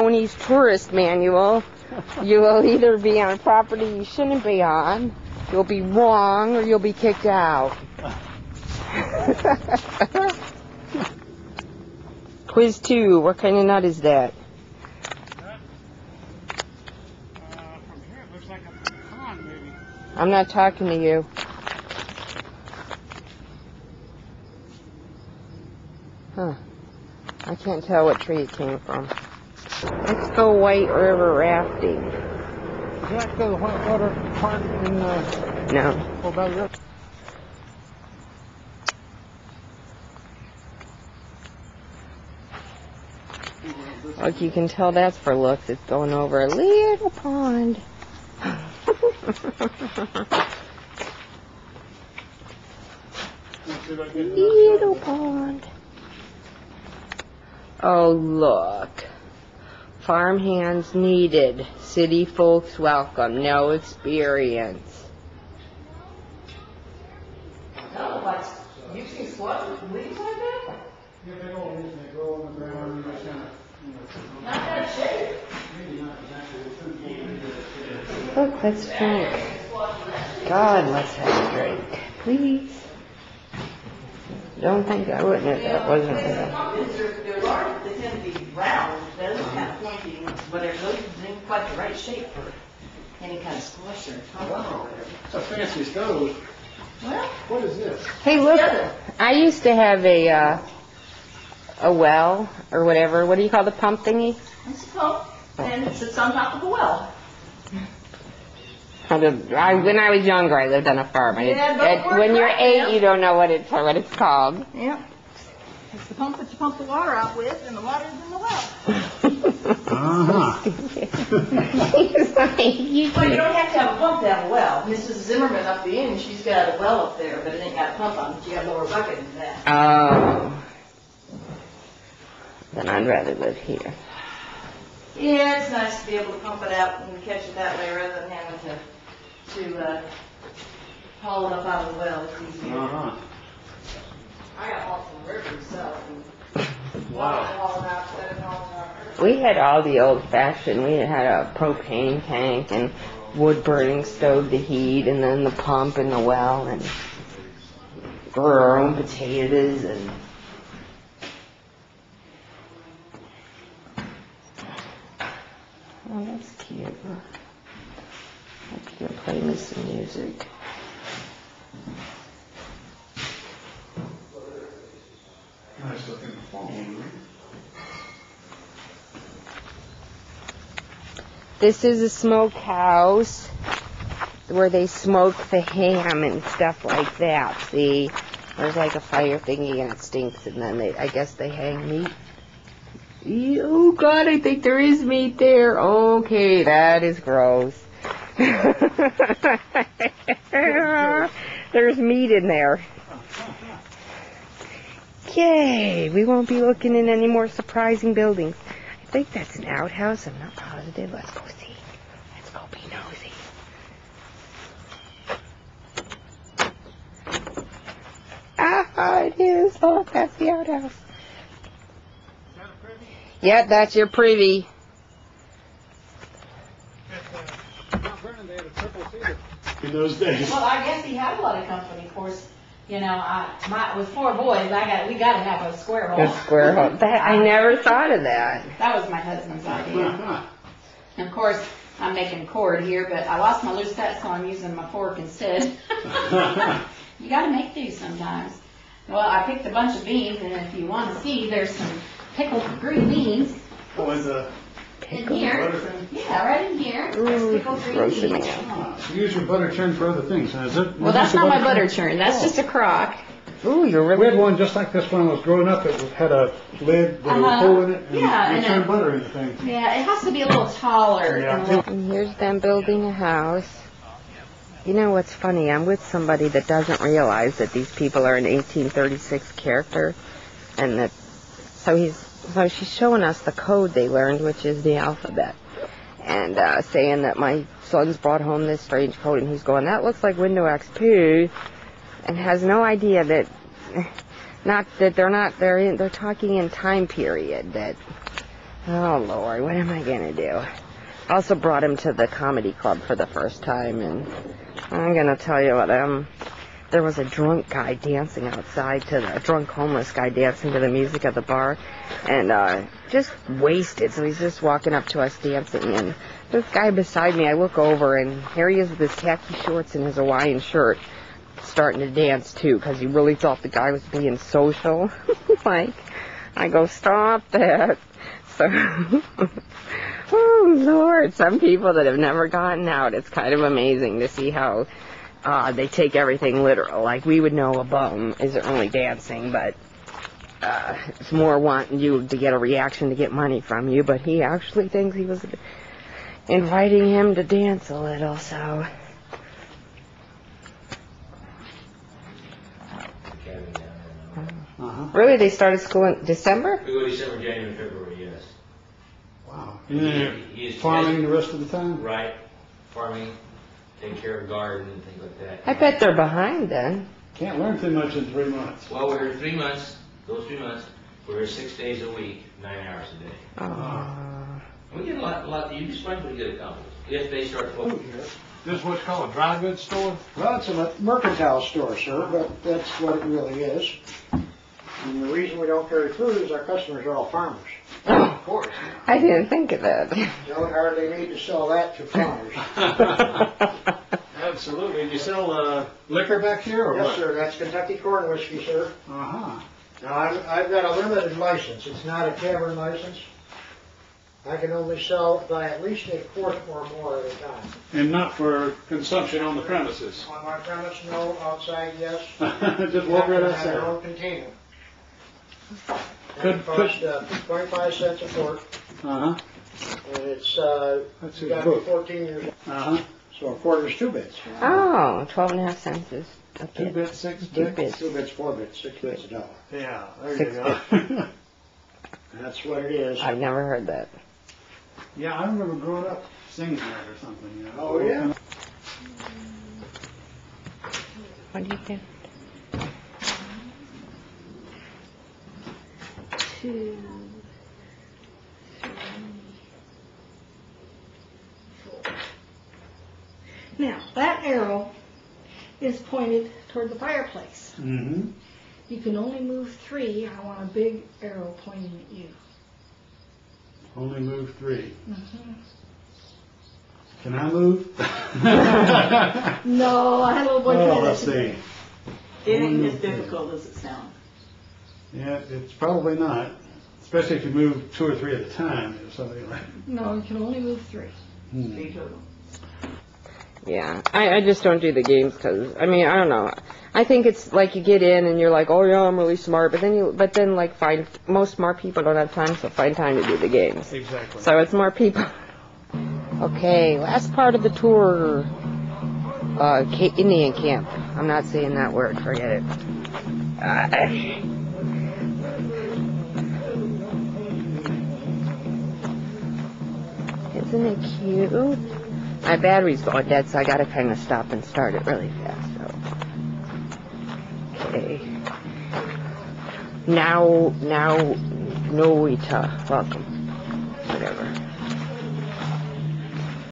Tony's tourist manual. You will either be on property you shouldn't be on, you'll be wrong, or you'll be kicked out. Quiz 2, what kind of nut is that? From here it looks like a pecan, maybe. I'm not talking to you. Huh. I can't tell what tree it came from. Let's go White River rafting. Is that the whitewater part in the... No. Oh, Valley River? Look, you can tell that's for looks. It's going over a little pond. Little pond. Oh, look. Farm hands needed. City folks welcome. No experience. Oh, like you see squash leaves like that? Yeah, they all leaves, they grow on the ground and just kind of, Not that shape. maybe not exactly. Look, let's drink. God, let's have a drink. Please. Don't think I wouldn't if that wasn't for that. Pumpkins, they're large, they tend to be round, those are kind of pointy, but they're in quite the right shape for any kind of squash or pumpkin or Wow, whatever. it's a fancy stove. Well, What is this? Hey, look. I used to have a well, or whatever. What do you call the pump thingy? it's a pump, and it sits on top of a well. When I was younger, I lived on a farm. Yeah, but When you're right 8, now. you don't know what it's called. Yeah. It's the pump that you pump the water out with, and the water's in the well. Uh-huh. He's like, Well, you don't have to have a pump to have a well. Mrs. Zimmerman up the end, she's got a well up there, but it ain't got a pump on it. You got a lower bucket than that. Oh. Then I'd rather live here. Yeah, it's nice to be able to pump it out and catch it that way rather than having to haul it up out of the well. It's easier. Uh-huh. I got hauled from the river myself. And Wow. haul it out instead of hauling it out. We had all the old-fashioned. We had a propane tank and wood-burning stove to heat, and then the pump and the well, and grew our own potatoes and. Oh, that's cute. I can play me some music. Nice looking phone. This is a smokehouse where they smoke the ham and stuff like that. See, there's like a fire thingy and it stinks, and then I guess they hang meat. Oh God, I think there is meat there. Okay, that is gross. There's meat in there. Yay, we won't be looking in any more surprising buildings. I think that's an outhouse. I'm not positive. Let's go see. Let's go be nosy. Ah, it is. Look, that's the outhouse. Yep, that's your privy. Mount Vernon, they had a triple seater in those days. Well, I guess he had a lot of company. Of course, you know, with 4 boys, we got to have a square hole. A square hole. I never thought of that. That was my husband's idea. And of course, I'm making cord here, but I lost my lucette, so I'm using my fork instead. You got to make do sometimes. Well, I picked a bunch of beans, and if you want to see, there's some pickled green beans Oh, is a in here. Yeah, right in here. There's pickled green roasting beans. it. You use your butter churn for other things, is it? Well, that's not my butter churn. That's just a crock. Ooh, you're We really. had one just like this when I was growing up. It had a lid with a hole in it, and Yeah, you and turn a- butter into things. Yeah, it has to be a little taller. Yeah. And here's them building a house. You know what's funny? I'm with somebody that doesn't realize that these people are an 1836 character, and that so she's showing us the code they learned, which is the alphabet, and saying that my son's brought home this strange code, and he's going, that looks like window XP, and has no idea that they're talking in time period, that Oh, Lord, what am I going to do? I also brought him to the comedy club for the first time, and I'm going to tell you what, there was a drunk guy dancing outside a drunk homeless guy dancing to the music at the bar, and just wasted, so he's just walking up to us dancing, and this guy beside me, I look over, and here he is with his khaki shorts and his Hawaiian shirt, starting to dance too, because he really thought the guy was being social. Like, I go, stop that. So, oh Lord, some people that have never gotten out, it's kind of amazing to see how they take everything literal. Like, we would know a bum isn't really dancing, but it's more wanting you to get a reaction to get money from you, but he actually thinks he was inviting him to dance a little, so. Really? They started school in December? We go December, January, February, yes. Wow. He is Farming the rest of the time? Right. Farming, taking care of garden and things like that. I bet they're behind then. Can't learn too much in 3 months. Well, we're here 3 months. Those 3 months, we're here 6 days a week, 9 hours a day. Oh. We get a lot. You'd be surprised what we get accomplished if they start focusing. This is what's called a dry goods store? Well, it's a mercantile store, sir, but that's what it really is. And the reason we don't carry food is our customers are all farmers. Of course. I didn't think of that. Don't hardly need to sell that to farmers. Absolutely. And you sell liquor back here, or Yes, what? sir, that's Kentucky corn whiskey, sir. Uh-huh. Now, I've got a limited license. It's not a tavern license. I can only sell by at least a quart or more at a time. And not for consumption on the premises. On my premise, no. Outside, yes. Just walk right I have their outside. own container. Could- It costs 25 cents a quart, Uh-huh. and it's That's you his got to be book. 14 years old. Uh-huh. So a quart is 2 bits. Oh, 12 and a half cents is a 2 bit. bits, 6 2 bits. bits. 2 bits, 4 bits, 6 bits a dollar. Yeah, there 6 you go. That's what it is. I've never heard that. Yeah, I remember growing up singing that or something. You know? Oh, yeah? What do you think? 2, 3, 4. Now, that arrow is pointed toward the fireplace. Mm-hmm. You can only move 3. I want a big arrow pointing at you. Only move 3. Mhm. Can I move? No, I had a little boy try Oh, that let's today. see. It ain't as difficult as it sounds. Yeah, it's probably not. Especially if you move 2 or 3 at a time or something like that. No, you can only move 3. Three total. Yeah, I just don't do the games because, I mean, I don't know. I think it's like you get in and you're like, oh yeah, I'm really smart, but then like most smart people don't have time, so find time to do the games. Exactly. So it's more people. Okay, last part of the tour. Indian camp. I'm not saying that word, forget it. Isn't it cute? My battery's going dead, so I gotta kind of stop and start it really fast. So. Okay. Now, Noita, welcome. Whatever.